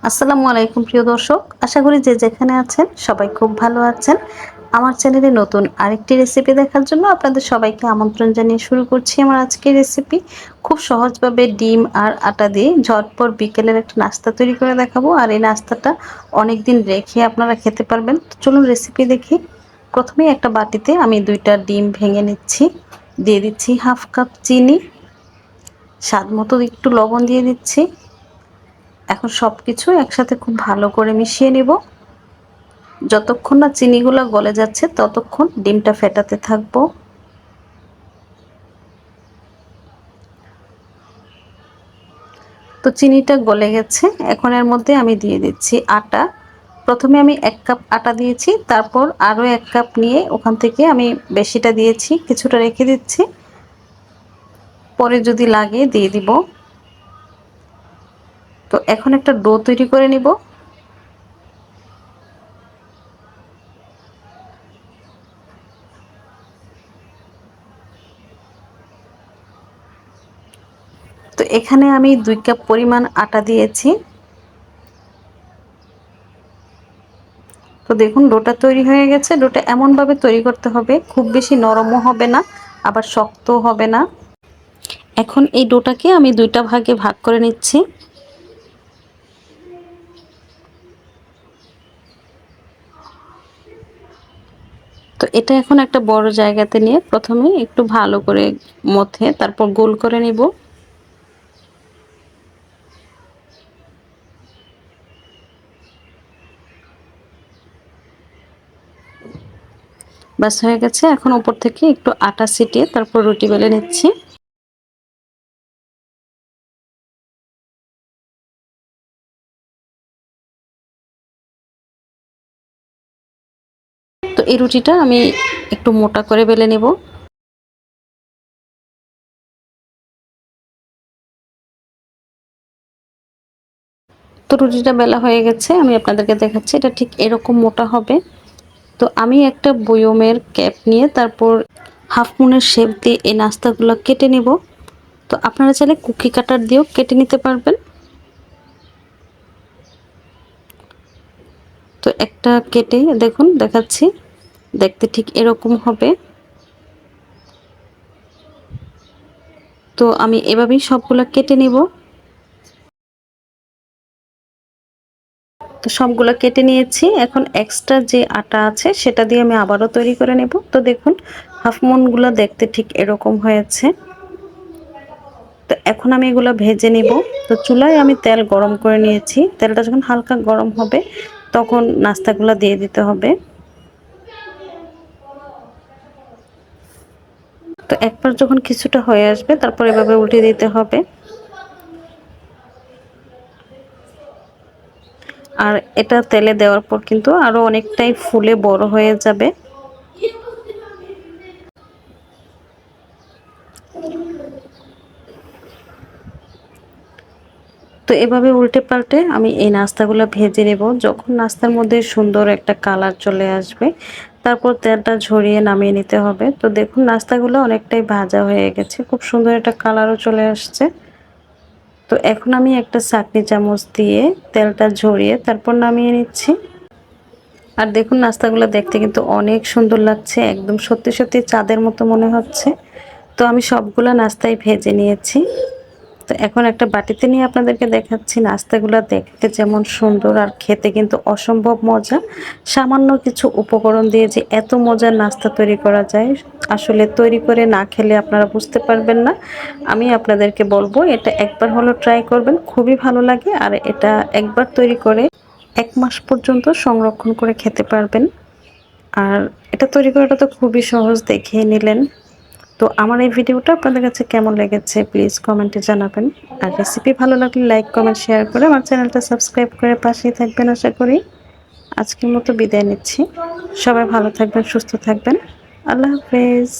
আসসালামু আলাইকুম প্রিয় দর্শক, আশা করি যে যেখানে আছেন সবাই খুব ভালো আছেন। আমার চ্যানেলে নতুন আরেকটি রেসিপি দেখার জন্য আপনাদের সবাইকে আমন্ত্রণ জানিয়ে শুরু করছি আমার আজকের রেসিপি। খুব সহজভাবে ডিম আর আটা দিয়ে ঝটপট বিকেলের একটা নাস্তা তৈরি করে দেখাবো, আর এই নাস্তাটা অনেক দিন রেখে আপনারা খেতে পারবেন। তো চলুন রেসিপি দেখি। প্রথমেই একটা বাটিতে আমি 2টা ডিম ভেঙে নিচ্ছি, দিয়ে দিচ্ছি হাফ কাপ চিনি, স্বাদ মতো একটু লবণ দিয়ে দিচ্ছি। এখন সব কিছু একসাথে খুব ভালো করে মিশিয়ে নিব। যতক্ষণ না চিনিগুলো গলে যাচ্ছে ততক্ষণ ডিমটা ফেটাতে থাকবো। তো চিনিটা গলে গেছে, এখন এর মধ্যে আমি দিয়ে দিচ্ছি আটা। প্রথমে আমি 1 কাপ আটা দিয়েছি, তারপর আরও 1 কাপ নিয়ে ওখান থেকে আমি বেশিটা দিয়েছি, কিছুটা রেখে দিচ্ছি, পরে যদি লাগে দিয়ে দিব। তো এখন একটা ডো তৈরি করে নিব। তো এখানে আমি 2 কাপ পরিমাণ আটা দিয়েছি। তো দেখুন ডোটা তৈরি হয়ে গেছে। ডোটা এমনভাবে তৈরি করতে হবে, খুব বেশি নরমও হবে না আবার শক্তও হবে না। এখন এই ডোটাকে আমি 2টা ভাগে ভাগ করে নিচ্ছি। তো এটা এখন একটা বড় জায়গাতে নিয়ে প্রথমে একটু ভালো করে মথে তারপর গোল করে নিব। ব্যাস হয়ে গেছে। এখন উপর থেকে একটু আটা ছিটিয়ে তারপর রুটি বেলে নিচ্ছি। তো এই রুটিটা আমি একটু মোটা করে বেলে নেব। তো রুটিটা বেলা হয়ে গেছে, আমি আপনাদেরকে দেখাচ্ছি। এটা ঠিক এরকম মোটা হবে। তো আমি একটা বয়মের ক্যাপ নিয়ে তারপর হাফ মুনের শেপ দিয়ে এই নাস্তাগুলো কেটে নেব। তো আপনারা চাইলে কুকি কাটার দিয়েও কেটে নিতে পারবেন। তো একটা কেটে দেখুন দেখাচ্ছি, দেখতে ঠিক এরকম হবে। তো আমি এভাবেই সবগুলো কেটে নেব। তো সবগুলো কেটে নিয়েছি। এখন এক্সট্রা যে আটা আছে সেটা দিয়ে আমি আবারও তৈরি করে নেব। তো দেখুন হাফ মুনগুলো দেখতে ঠিক এরকম হয়েছে। তো এখন আমি এগুলো ভেজে নিব। তো চুলায় আমি তেল গরম করে নিয়েছি। তেলটা যখন হালকা গরম হবে তখন নাস্তাগুলো দিয়ে দিতে হবে। তো একবার যখন কিছুটা হয়ে আসবে তারপর এভাবে উল্টে দিতে হবে। আর এটা তেলে দেওয়ার পর কিন্তু আরো অনেকটাই ফুলে বড় হয়ে যাবে। তো এভাবে উল্টে পাল্টে আমি এই নাস্তাগুলো ভেজে নেব। যখন নাস্তার মধ্যে সুন্দর একটা কালার চলে আসবে তারপর তেলটা ঝরিয়ে নামিয়ে নিতে হবে। তো দেখুন নাস্তাগুলো অনেকটাই ভাজা হয়ে গেছে, খুব সুন্দর একটা কালারও চলে আসছে। তো এখন আমি একটা চাটনি চামচ দিয়ে তেলটা ঝরিয়ে তারপর নামিয়ে নিচ্ছি। আর দেখুন নাস্তাগুলো দেখতে কিন্তু অনেক সুন্দর লাগছে, একদম সত্যি সত্যি চাঁদের মতো মনে হচ্ছে। তো আমি সবগুলা নাস্তাই ভেজে নিয়েছি। তো এখন একটা বাটিতে নিয়ে আপনাদেরকে দেখাচ্ছি। নাস্তাগুলো দেখতে যেমন সুন্দর আর খেতে কিন্তু অসম্ভব মজা। সামান্য কিছু উপকরণ দিয়ে যে এত মজার নাস্তা তৈরি করা যায়, আসলে তৈরি করে না খেলে আপনারা বুঝতে পারবেন না। আমি আপনাদেরকে বলবো এটা একবার হলো ট্রাই করবেন, খুবই ভালো লাগে। আর এটা একবার তৈরি করে 1 মাস পর্যন্ত সংরক্ষণ করে খেতে পারবেন। আর এটা তৈরি করাটা তো খুবই সহজ, দেখেই নিলেন। তো আমার এই ভিডিওটা আপনাদের কাছে কেমন লেগেছে প্লিজ কমেন্টে জানাবেন। আর রেসিপি ভালো লাগলে লাইক কমেন্ট শেয়ার করে আমার চ্যানেলটা সাবস্ক্রাইব করে পাশেই থাকবেন আশা করি। আজকের মতো বিদায় নিচ্ছি। সবাই ভালো থাকবেন, সুস্থ থাকবেন। আল্লাহ হাফেজ।